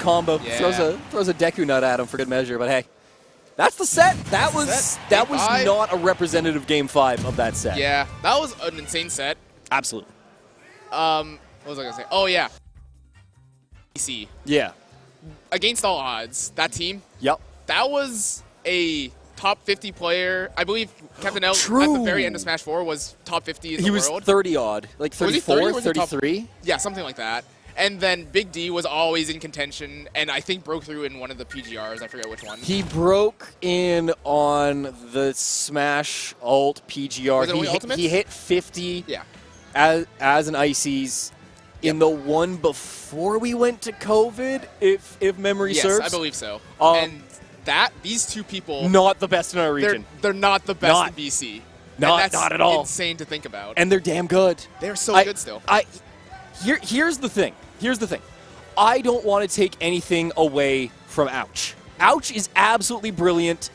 combo. Yeah. Throws a Deku Nut at him for good measure, but hey. That's the set. That was not a representative Game 5 of that set. Yeah, that was an insane set. Absolutely. What was I going to say? Oh, yeah. BC. Yeah. Against all odds, that team, Yep. that was a top 50 player. I believe Captain L at True. the very end of Smash 4 was top 50 in He the was world. 30-odd. Like Was he 30 or 34, was he top- 33. Yeah, something like that. And then Big D was always in contention, and I think broke through in one of the PGRs. I forget which one. He broke in on the Smash Ult PGR. Was it only Ultimates? He hit 50 Yeah. as an Ices in the one before we went to COVID, if memory Yes, serves. I believe so. Um, and these two people, Not the best in our region. they're not the best Not. in BC. Not- and that's not at all. insane to think about. And they're damn good. They're so good still. Here's the thing. I don't want to take anything away from Ouch. Ouch is absolutely brilliant.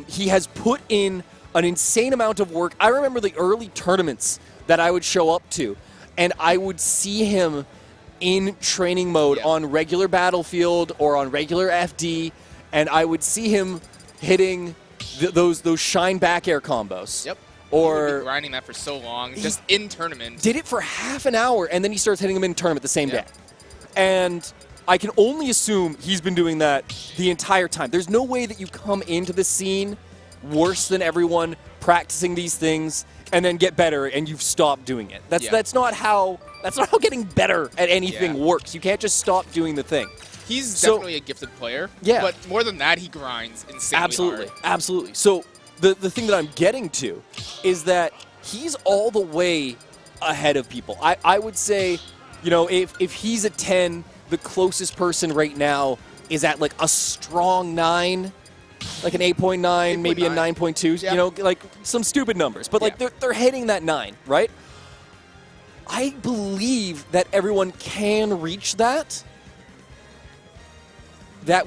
He has put in an insane amount of work. I remember the early tournaments that I would show up to, and I would see him in training mode on regular Battlefield or on regular FD, and I would see him hitting those shine back air combos. Yep. Or He'd been grinding that for so long, just in tournament. Did it for half an hour, and then he starts hitting them in tournament the same day. And I can only assume he's been doing that the entire time. There's no way that you come into the scene worse than everyone, practicing these things, and then get better, and you've stopped doing it. That's not how getting better at anything works. You can't just stop doing the thing. He's definitely a gifted player. Yeah. But more than that, he grinds insanely hard. Absolutely. So the thing that I'm getting to is that he's all the way ahead of people. I would say, if he's a 10, the closest person right now is at like a strong 9, like an 8.9, maybe a 9.2, Yeah. like some stupid numbers. But like they're hitting that 9, right? I believe that everyone can reach that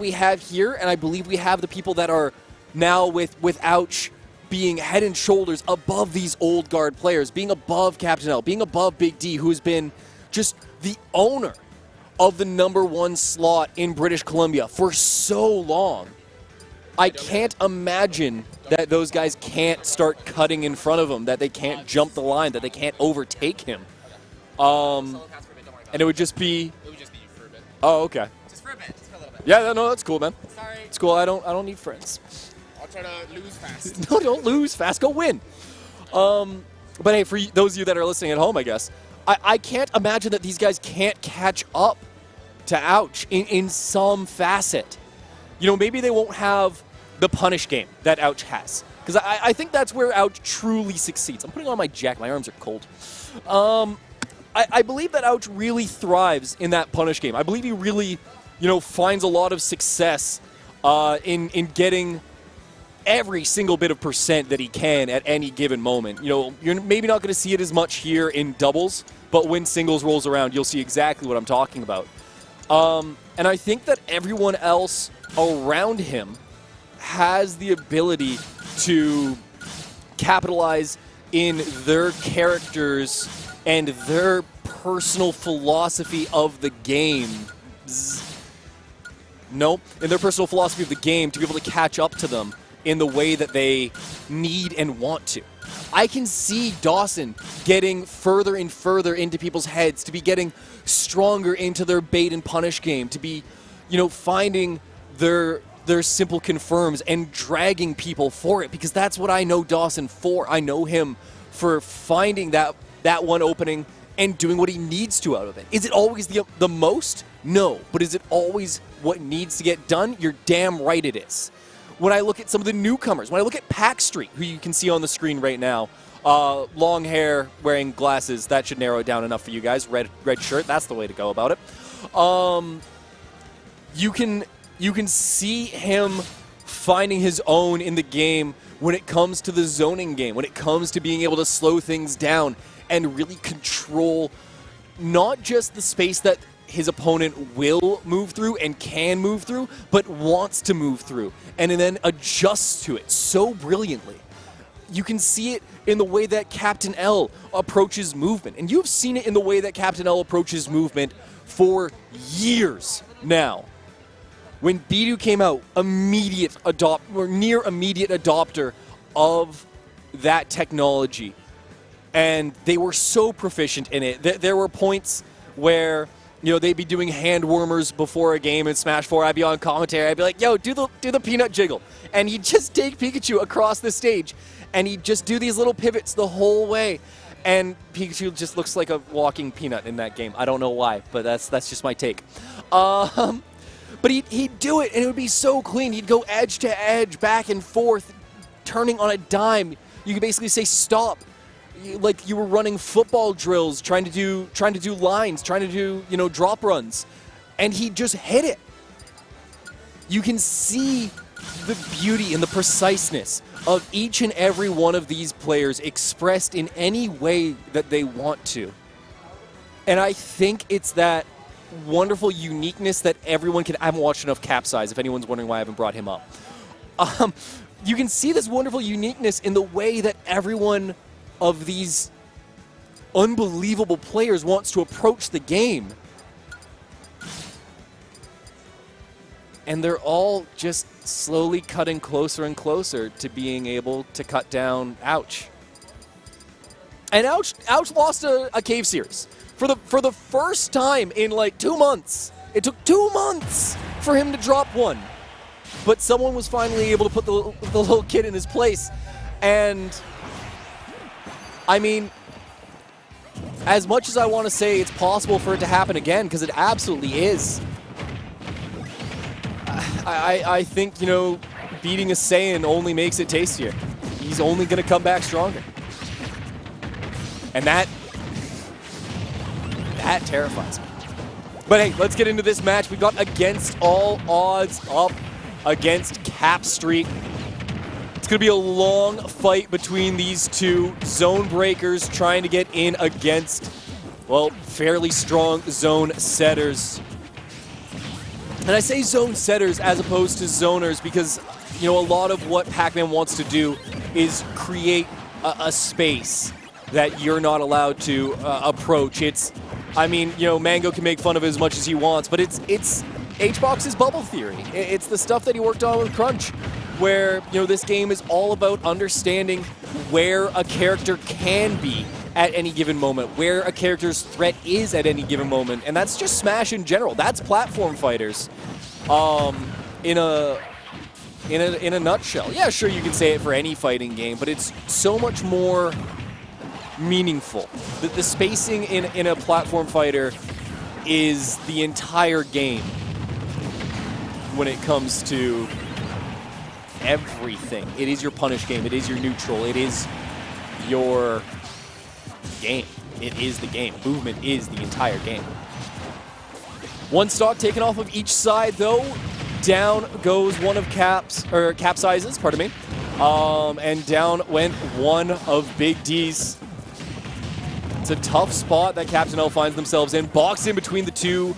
we have here, and I believe we have the people that are now with Ouch being head and shoulders above these old guard players, being above Captain L, being above Big D, who's been just the owner of the #1 slot in British Columbia for so long. I can't imagine that those guys can't start cutting in front of him, that they can't jump the line, that they can't overtake him. And it would just be... It would just be for a bit. Oh, okay. Just for a bit. Just for a little bit. Yeah, no, that's cool, man. Sorry. It's cool. I don't need friends. I'll try to lose fast. No, don't lose fast. Go win. But hey, for those of you that are listening at home, I guess, I can't imagine that these guys can't catch up to Ouch in some facet. Maybe they won't have the punish game that Ouch has. Because I think that's where Ouch truly succeeds. I'm putting on my jacket. My arms are cold. I believe that Ouch really thrives in that punish game. I believe he really, finds a lot of success in getting every single bit of percent that he can at any given moment. You're maybe not going to see it as much here in doubles, but when singles rolls around, you'll see exactly what I'm talking about. And I think that everyone else around him has the ability to capitalize in their characters and their personal philosophy of the game. In their personal philosophy of the game to be able to catch up to them in the way that they need and want to. I can see Dawson getting further and further into people's heads, to be getting stronger into their bait and punish game, to be, finding their simple confirms and dragging people for it, because that's what I know Dawson for. I know him for finding that one opening and doing what he needs to out of it. Is it always the most? No. But is it always what needs to get done? You're damn right it is. When I look at some of the newcomers, when I look at Pacstreet, who you can see on the screen right now, long hair, wearing glasses, that should narrow it down enough for you guys. Red shirt, that's the way to go about it. You can see him finding his own in the game when it comes to the zoning game, when it comes to being able to slow things down and really control not just the space that his opponent will move through and can move through, but wants to move through, and then adjusts to it so brilliantly. You can see it in the way that Captain L approaches movement, and you've seen it in the way that Captain L approaches movement for years. Now, when Bidu came out, near immediate adopter of that technology, and they were so proficient in it. There were points where they'd be doing hand warmers before a game in Smash 4. I'd be on commentary. I'd be like, "Yo, do the peanut jiggle," and he'd just take Pikachu across the stage, and he'd just do these little pivots the whole way. And Pikachu just looks like a walking peanut in that game. I don't know why, but that's just my take. But he'd do it, and it would be so clean. He'd go edge to edge, back and forth, turning on a dime. You could basically say stop, like you were running football drills, trying to do lines, trying to do drop runs, and he'd just hit it. You can see the beauty and the preciseness of each and every one of these players expressed in any way that they want to. And I think it's that wonderful uniqueness that everyone can. I haven't watched enough Capsize, if anyone's wondering why I haven't brought him up. You can see this wonderful uniqueness in the way that everyone of these unbelievable players wants to approach the game. And they're all just slowly cutting closer and closer to being able to cut down Ouch. And Ouch lost a cave series. For the first time in like 2 months. It took 2 months for him to drop one. But someone was finally able to put the little kid in his place. And, I mean, as much as I want to say it's possible for it to happen again, because it absolutely is, I think, beating a Saiyan only makes it tastier. He's only going to come back stronger. And that terrifies me. But hey, let's get into this match. We've got Against All Odds up against Capstreet. It's going to be a long fight between these two zone breakers trying to get in against, well, fairly strong zone setters. And I say zone setters as opposed to zoners because, a lot of what Pac-Man wants to do is create a space that you're not allowed to approach. Mango can make fun of it as much as he wants, but it's HBox's bubble theory. It's the stuff that he worked on with Crunch, where, this game is all about understanding where a character can be at any given moment, where a character's threat is at any given moment, and that's just Smash in general. That's platform fighters, in a nutshell. Yeah, sure, you can say it for any fighting game, but it's so much more meaningful. The spacing in a platform fighter is the entire game when it comes to everything. It is your punish game. It is your neutral. It is your game. It is the game. Movement is the entire game. One stock taken off of each side, though. Down goes one of Capsize's, pardon me. And down went one of Big D's. It's a tough spot that Captain L finds themselves in. Boxed in between the two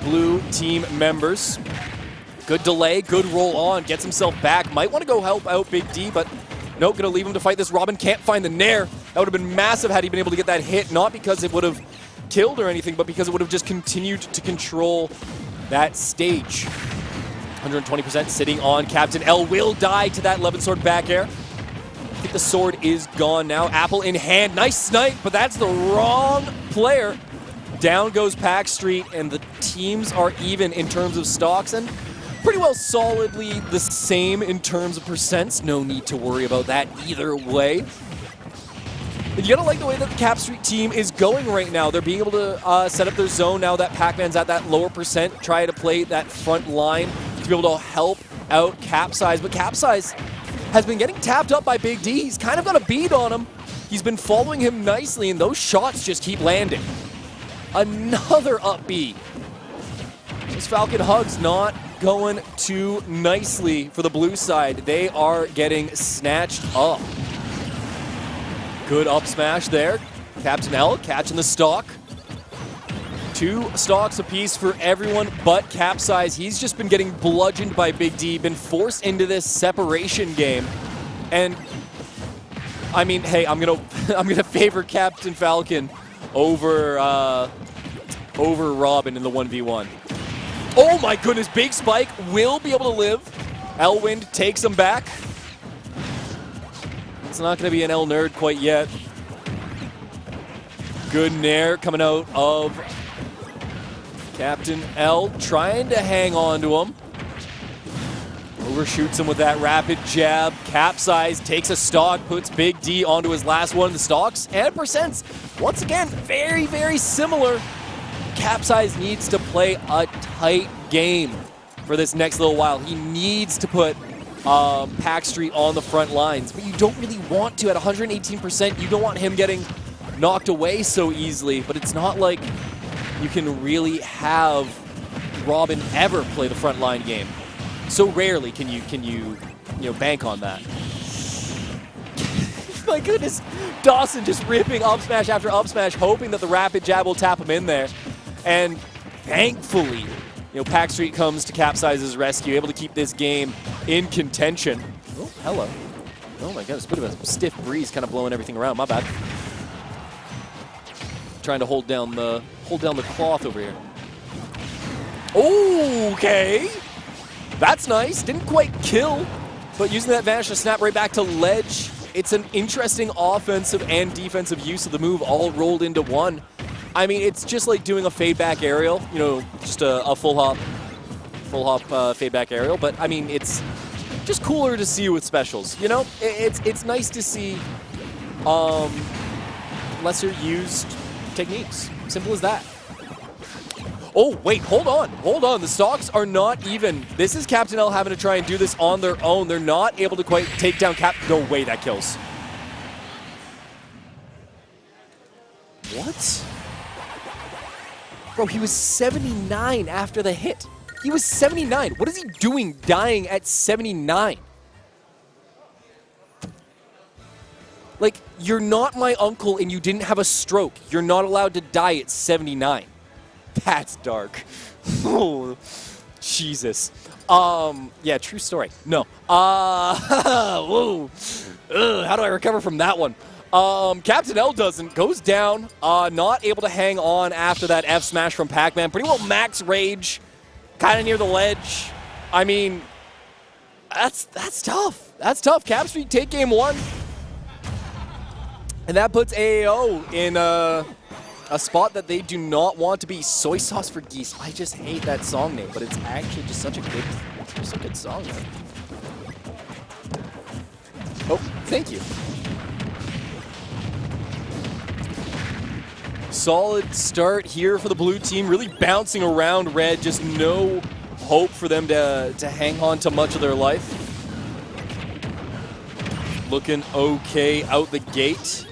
blue team members. Good delay, good roll on, gets himself back. Might want to go help out Big D, but nope, gonna leave him to fight this. Robin can't find the Nair. That would have been massive had he been able to get that hit, not because it would have killed or anything, but because it would have just continued to control that stage. 120% sitting on Captain L. Will die to that 11 sword back air. I think the sword is gone now. Apple in hand. Nice snipe, but that's the wrong player. Down goes Pacstreet, and the teams are even in terms of stocks and pretty well solidly the same in terms of percents. No need to worry about that either way. But you gotta like the way that the Capstreet team is going right now. They're being able to set up their zone now that Pac-Man's at that lower percent. Try to play that front line to be able to help out Capsize. But Capsize has been getting tapped up by Big D. He's kind of got a bead on him. He's been following him nicely, and those shots just keep landing. Another up B. Those Falcon hugs not going too nicely for the blue side. They are getting snatched up. Good up smash there. Captain L catching the stock. 2 stocks apiece for everyone but Capsize. He's just been getting bludgeoned by Big D, been forced into this separation game. And I mean, hey, I'm gonna favor Captain Falcon over Robin in the 1v1. Oh my goodness, big spike will be able to live. Elwind takes him back. It's not going to be an L nerd quite yet. Good nair coming out of Captain L, trying to hang on to him. Overshoots him with that rapid jab. Capsize takes a stock, puts Big D onto his last one of the stocks, and percents. Once again, very, very similar. Capsize needs to play a tight game for this next little while. He needs to put Pacstreet on the front lines, but you don't really want to at 118%. You don't want him getting knocked away so easily, but it's not like you can really have Robin ever play the front line game. So rarely can you bank on that. My goodness, Dawson just ripping up smash after up smash, hoping that the rapid jab will tap him in there. And thankfully, Pacstreet comes to Capsize's rescue, able to keep this game in contention. Oh, hello. Oh my goodness, a bit of a stiff breeze kind of blowing everything around. My bad. Trying to hold down the cloth over here. Okay. That's nice. Didn't quite kill, but using that vanish to snap right back to ledge. It's an interesting offensive and defensive use of the move all rolled into one. I mean, it's just like doing a fade back aerial, just a full hop fade back aerial. But I mean, it's just cooler to see with specials. It's nice to see lesser used techniques. Simple as that. Oh, wait, hold on. The stocks are not even. This is Captain L having to try and do this on their own. They're not able to quite take down No way that kills. What? Bro, he was 79 after the hit. He was 79. What is he doing dying at 79? Like, you're not my uncle and you didn't have a stroke. You're not allowed to die at 79. That's dark. Oh, Jesus. Yeah, true story. No. Whoa. Ugh, how do I recover from that one? Captain L goes down, not able to hang on after that F smash from Pac-Man. Pretty well max rage, kind of near the ledge. I mean, that's tough. That's tough. Capstreet take game one. And that puts AAO in a spot that they do not want to be. Soy sauce for geese. I just hate that song name, but it's actually just such a good song, man. Oh, thank you. Solid start here for the blue team, really bouncing around red, just no hope for them to hang on to much of their life. Looking okay out the gate.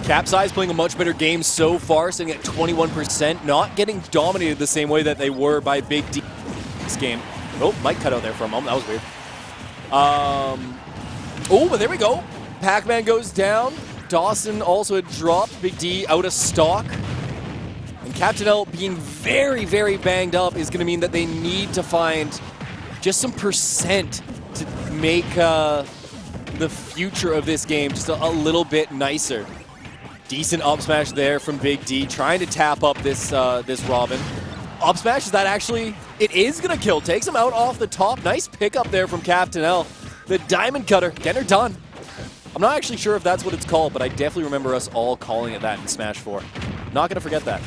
Capsize playing a much better game so far, sitting at 21%, not getting dominated the same way that they were by Big D this game. Oh, mic cut out there for a moment. That was weird. Oh, but there we go. Pac-Man goes down. Dawson also had dropped. Big D out of stock. And Captain L being very, very banged up is going to mean that they need to find just some percent to make the future of this game just a little bit nicer. Decent up smash there from Big D, trying to tap up this Robin. Up smash, is that actually? It is going to kill. Takes him out off the top. Nice pickup there from Captain L. The Diamond Cutter, getting her done. I'm not actually sure if that's what it's called, but I definitely remember us all calling it that in Smash 4. Not going to forget that.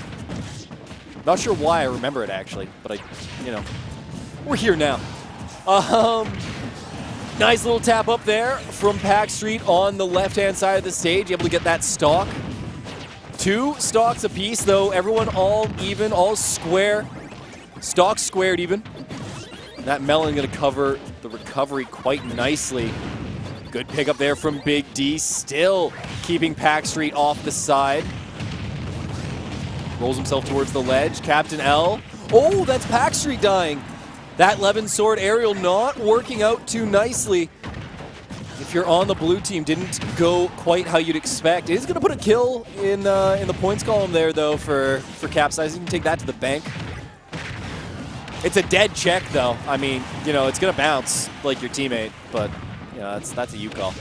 Not sure why I remember it, actually, but we're here now. Nice little tap up there from Pacstreet on the left-hand side of the stage, able to get that stock. 2 stocks apiece, though. Everyone all even, all square. Stocks squared even. That melon going to cover the recovery quite nicely. Good pickup there from Big D, still keeping Pacstreet off the side. Rolls himself towards the ledge. Captain L. Oh, that's Pacstreet dying. That Levin Sword aerial not working out too nicely. If you're on the blue team, didn't go quite how you'd expect. It is going to put a kill in the points column there, though, for Capsize. You can take that to the bank. It's a dead check, though. I mean, it's going to bounce like your teammate, but, Yeah, that's a you call.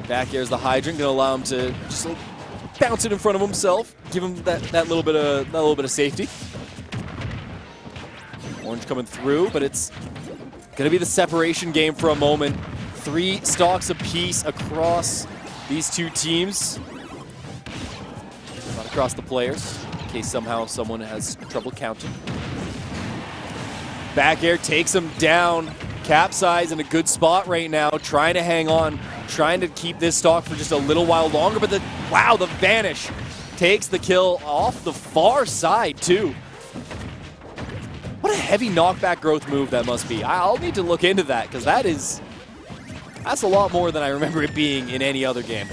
Back air's the hydrant, gonna allow him to just bounce it in front of himself, give him that little bit of safety. Orange coming through, but it's gonna be the separation game for a moment. 3 stocks apiece across these two teams. Not across the players, in case somehow someone has trouble counting. Back air takes him down. Capsize in a good spot right now, trying to hang on, trying to keep this stock for just a little while longer, but the vanish takes the kill off the far side too. What a heavy knockback growth move that must be. I'll need to look into that, because that's a lot more than I remember it being in any other game.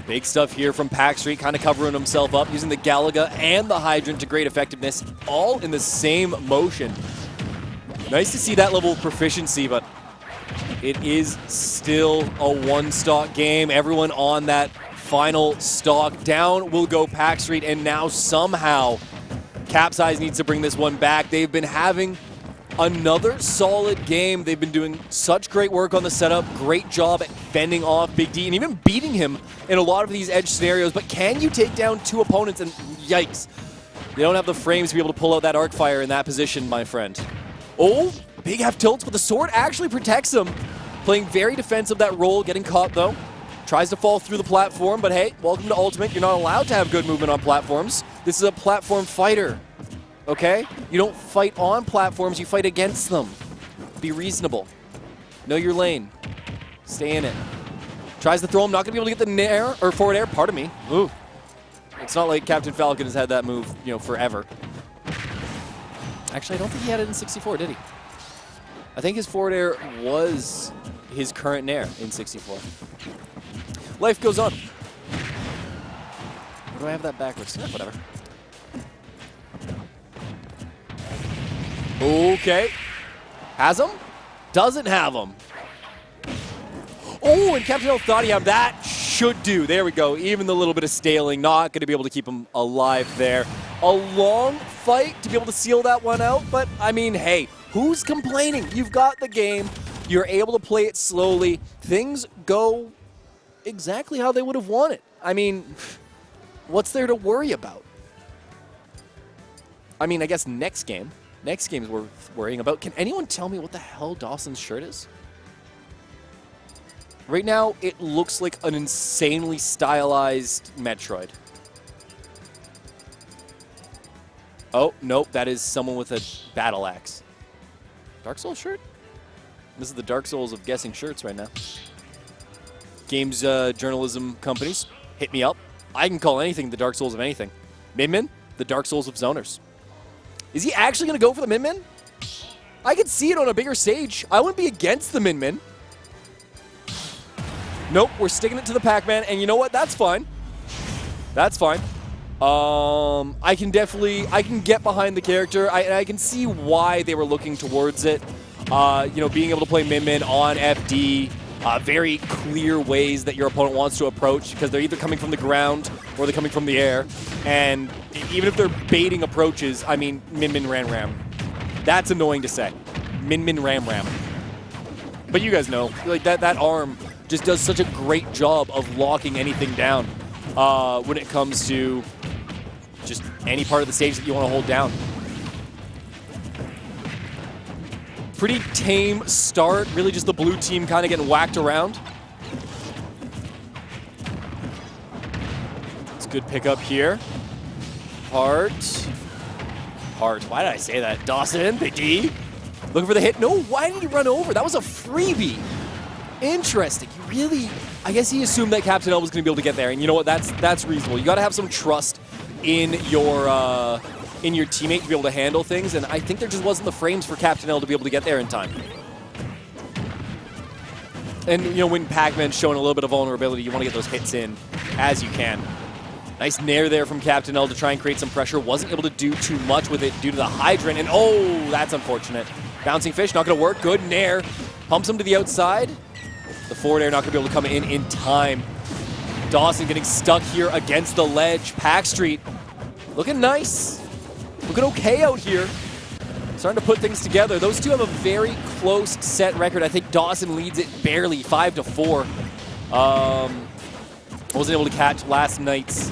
Big stuff here from Pacstreet, kind of covering himself up, using the Galaga and the Hydrant to great effectiveness, all in the same motion. Nice to see that level of proficiency, but it is still a one-stock game. Everyone on that final stock. Down will go Pacstreet, and now somehow Capsize needs to bring this one back. They've been having another solid game. They've been doing such great work on the setup. Great job at fending off Big D and even beating him in a lot of these edge scenarios. But can you take down 2 opponents? And yikes, they don't have the frames to be able to pull out that arc fire in that position, my friend. Oh, big F tilts, but the sword actually protects him. Playing very defensive that roll, getting caught though. Tries to fall through the platform, but hey, welcome to Ultimate. You're not allowed to have good movement on platforms. This is a platform fighter, okay? You don't fight on platforms, you fight against them. Be reasonable. Know your lane. Stay in it. Tries to throw him, not gonna be able to get the nair, or forward air, pardon me. Ooh. It's not like Captain Falcon has had that move, forever. Actually, I don't think he had it in 64, did he? I think his forward air was his current nair in 64. Life goes on. Or do I have that backwards? Whatever. Okay. Has him? Doesn't have him. Oh, and Captain L thought he had him. That should do. There we go. Even the little bit of staling, not going to be able to keep him alive there. A long fight to be able to seal that one out, but I mean, hey, who's complaining? You've got the game. You're able to play it slowly. Things go exactly how they would have wanted. I mean, what's there to worry about? I mean, I guess next game is worth worrying about. Can anyone tell me what the hell Dawson's shirt is? Right now, it looks like an insanely stylized Metroid. Oh, nope, that is someone with a battle axe. Dark Souls shirt? This is the Dark Souls of guessing shirts right now. Games journalism companies, hit me up. I can call anything the Dark Souls of anything. Min Min, the Dark Souls of zoners. Is he actually going to go for the Min Min? I could see it on a bigger stage. I wouldn't be against the Min Min. Nope, we're sticking it to the Pac-Man, and you know what? That's fine. That's fine. I can get behind the character. I can see why they were looking towards it. Being able to play Min Min on FD, very clear ways that your opponent wants to approach, because they're either coming from the ground or they're coming from the air. And even if they're baiting approaches, I mean, Min Min Ram Ram. That's annoying to say. Min Min Ram Ram. But you guys know, like that arm just does such a great job of locking anything down when it comes to just any part of the stage that you want to hold down. Pretty tame start, really just the blue team kind of getting whacked around. It's a good pickup here. Hart. Why did I say that? Dawson, Big D. Looking for the hit. No, why did he run over? That was a freebie. Interesting. I guess he assumed that Captain L was going to be able to get there. And you know what? That's reasonable. You got to have some trust in your teammate to be able to handle things, and I think there just wasn't the frames for Captain L to be able to get there in time. And when Pac-Man's showing a little bit of vulnerability, you want to get those hits in as you can. Nice nair there from Captain L to try and create some pressure. Wasn't able to do too much with it due to the hydrant, and oh, that's unfortunate. Bouncing fish, not going to work. Good nair. Pumps him to the outside. The forward air not going to be able to come in time. Dawson getting stuck here against the ledge. Pacstreet looking nice. Looking okay out here. Starting starting to put things together. Those two have a very close set record. I think Dawson leads it barely, 5-4. Wasn't able to catch last night's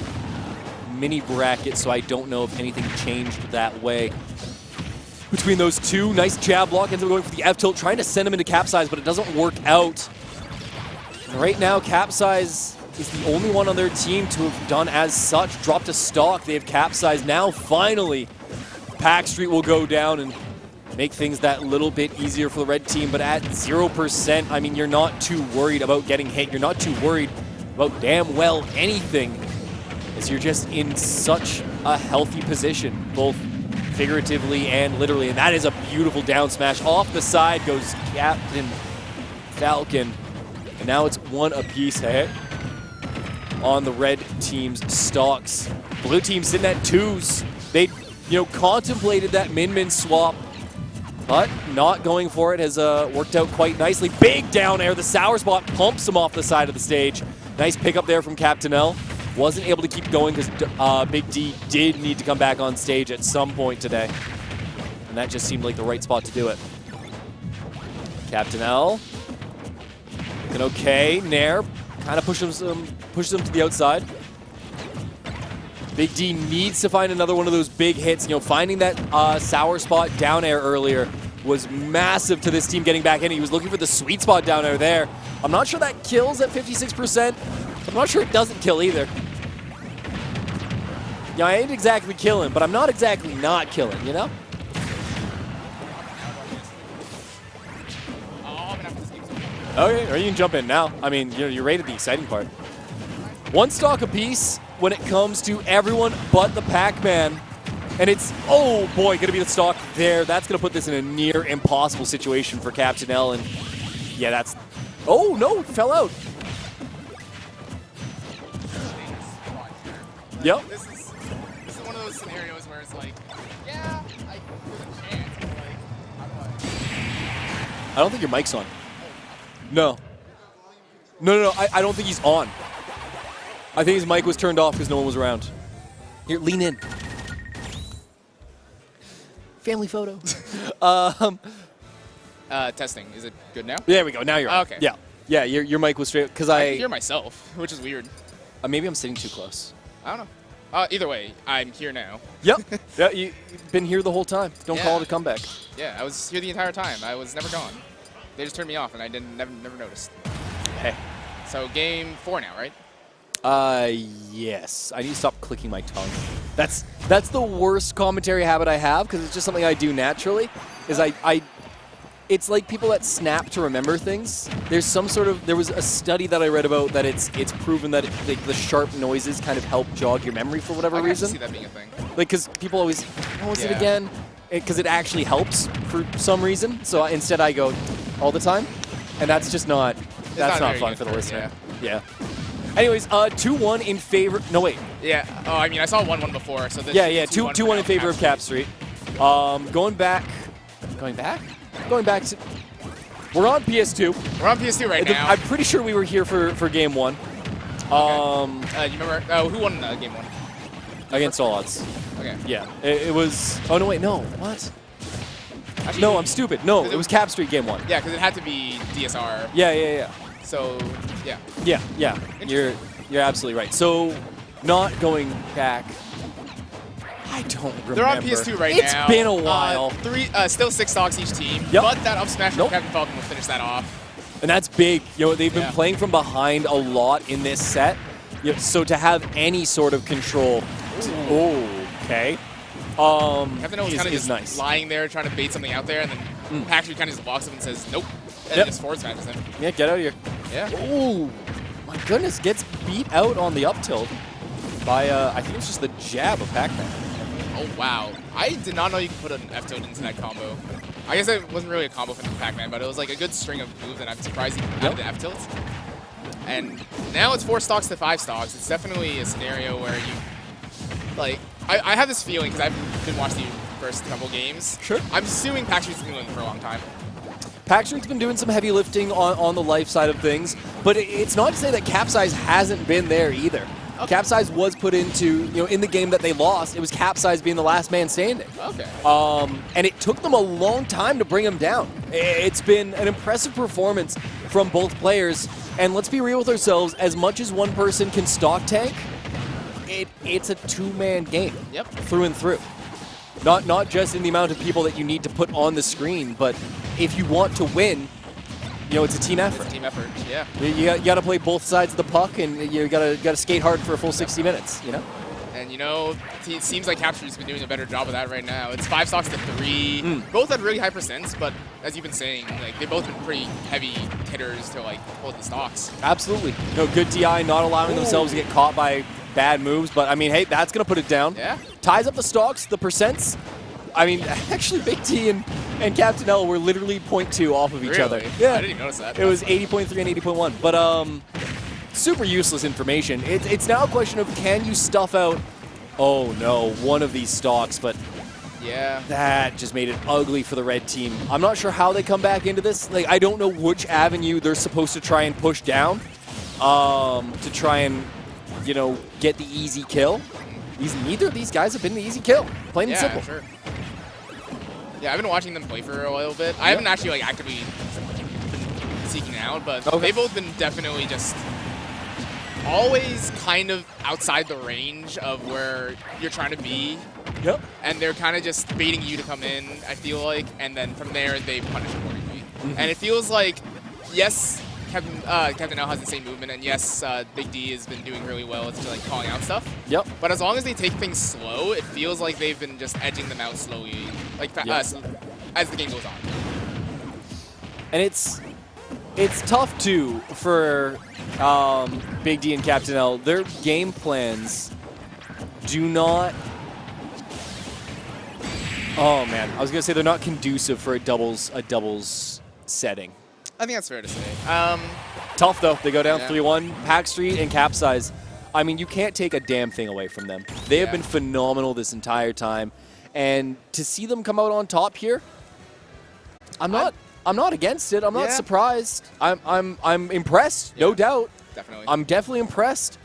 mini bracket, so I don't know if anything changed that way. Between those two, nice jab block, ends up going for the F-tilt, trying to send him into Capsize, but it doesn't work out. And right now, Capsize is the only one on their team to have done as such. Dropped a stock, they have Capsize. Now, finally, Pacstreet will go down and make things that little bit easier for the red team, but at 0%, I mean, you're not too worried about getting hit. You're not too worried about damn well anything, as you're just in such a healthy position, both figuratively and literally, and that is a beautiful down smash. Off the side goes Captain Falcon, and now it's one apiece, hey? On the red team's stocks. Blue team sitting at 2s. They, contemplated that min-min swap, but not going for it has worked out quite nicely. Big down air. The sour spot pumps him off the side of the stage. Nice pickup there from Captain L. Wasn't able to keep going because Big D did need to come back on stage at some point today. And that just seemed like the right spot to do it. Captain L. Looking okay. Nair kind of pushes him to the outside. Big D needs to find another one of those big hits. Finding that sour spot down air earlier was massive to this team getting back in. He was looking for the sweet spot down air there. I'm not sure that kills at 56%. I'm not sure it doesn't kill either. I ain't exactly killing, but I'm not exactly not killing, Okay, or you can jump in now. I mean, you're rated the exciting part. One stock apiece when it comes to everyone but the Pac-Man. And it's, oh boy, going to be the stock there. That's going to put this in a near impossible situation for Captain L. And yeah, that's, oh no, it fell out. Yep. This is one of those scenarios where it's like, yeah, there's a chance, but like, how do I don't think your mic's on. No. No, I don't think he's on. I think his mic was turned off because no one was around. Here, lean in. Family photo. Testing. Is it good now? There we go. Now you're on. Okay. Yeah, your mic was straight because I can hear myself, which is weird. Maybe I'm sitting too close. I don't know. Either way, I'm here now. Yep. Yeah, you've been here the whole time. Don't call it a comeback. Yeah, I was here the entire time. I was never gone. They just turned me off, and I never noticed. Hey. So game 4 now, right? Yes. I need to stop clicking my tongue. That's the worst commentary habit I have because it's just something I do naturally. Is it's like people that snap to remember things. There was a study that I read about that it's proven that the sharp noises kind of help jog your memory for whatever reason. I can see that being a thing. Like, because people always, oh, what's it again? Because it actually helps for some reason. So instead I go all the time, and that's just not, that's not fun for the listener. Yeah. Anyways, 2-1 in favor, no wait. Yeah, oh, I mean, I saw 1-1 before, so this 2-1 in favor of Capstreet. Going back to, we're on PS2. We're on PS2 right now. I'm pretty sure we were here for game 1. Okay. You remember, who won game 1? Against all odds. Okay. Yeah, it was, oh no wait, no, what? Actually, no, I'm stupid. No, it was Capstreet game 1. Yeah, because it had to be DSR. Yeah. So, yeah. Yeah. You're absolutely right. So, not going back. I don't remember. They're on PS2 right now. It's been a while. Still 6 stocks each team. Yep. But that up smash from Captain Falcon will finish that off. And that's big. They've been playing from behind a lot in this set. So to have any sort of control. Okay. Captain O was kind of just nice. lying there trying to bait something out there, and then Pacstreet kind of just walks up and says, nope. And just forward smashes him. Yeah, get out of here. Yeah. Oh, my goodness. Gets beat out on the up tilt by, I think it's just the jab of Pac-Man. Oh, wow. I did not know you could put an F-tilt into that combo. I guess it wasn't really a combo for Pac-Man, but it was like a good string of moves, and I'm surprised he had the F-tilt. And now it's 4 stocks to 5 stocks. It's definitely a scenario where you, like, I have this feeling, because I've been watching the first couple games. Sure. I'm assuming Pacstreet's been doing it for a long time. Pacstreet's been doing some heavy lifting on the life side of things, but it's not to say that Capsize hasn't been there either. Okay. Capsize was put into, in the game that they lost, it was Capsize being the last man standing. Okay. And it took them a long time to bring him down. It's been an impressive performance from both players. And let's be real with ourselves, as much as one person can stock tank, it's a two-man game. Yep. Through and through. Not just in the amount of people that you need to put on the screen, but if you want to win, it's a team effort. It's a team effort, yeah. You got to play both sides of the puck, and you got to skate hard for a full 60 minutes. And it seems like Capture's been doing a better job of that right now. It's 5 stocks to 3. Both had really high percents, but as you've been saying, they've both been pretty heavy hitters to hold the stocks. Absolutely. Good DI, not allowing themselves to get caught by bad moves, but I mean, hey, that's gonna put it down. Yeah. Ties up the stocks, the percents. I mean, actually, Big T and Captain L were literally 0.2 off of each other. Yeah. I didn't even notice that. It was 80.3 and 80.1, but super useless information. It's now a question of, can you stuff out, oh no, one of these stocks, but yeah, that just made it ugly for the red team. I'm not sure how they come back into this. I don't know which avenue they're supposed to try and push down to try and, get the easy kill. Neither of these guys have been the easy kill. Plain and simple. Sure. Yeah, I've been watching them play for a little bit. I haven't actually actively been seeking out, but they've both been definitely just always kind of outside the range of where you're trying to be. Yep. And they're kind of just baiting you to come in, I feel like, and then from there they punish accordingly. And it feels like, yes, Captain L has the same movement, and yes, Big D has been doing really well with calling out stuff. Yep. But as long as they take things slow, it feels like they've been just edging them out slowly, as the game goes on. And it's tough too for Big D and Captain L. Their game plans do not. Oh man, I was gonna say they're not conducive for a doubles setting. I think that's fair to say. Tough though. They go down 3-1. 3-1. Pacstreet and Capsize. I mean, you can't take a damn thing away from them. They have been phenomenal this entire time, and to see them come out on top here, I'm not against it. I'm not surprised. I'm impressed, no doubt. Definitely. I'm definitely impressed.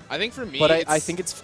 I think for me, but I think it's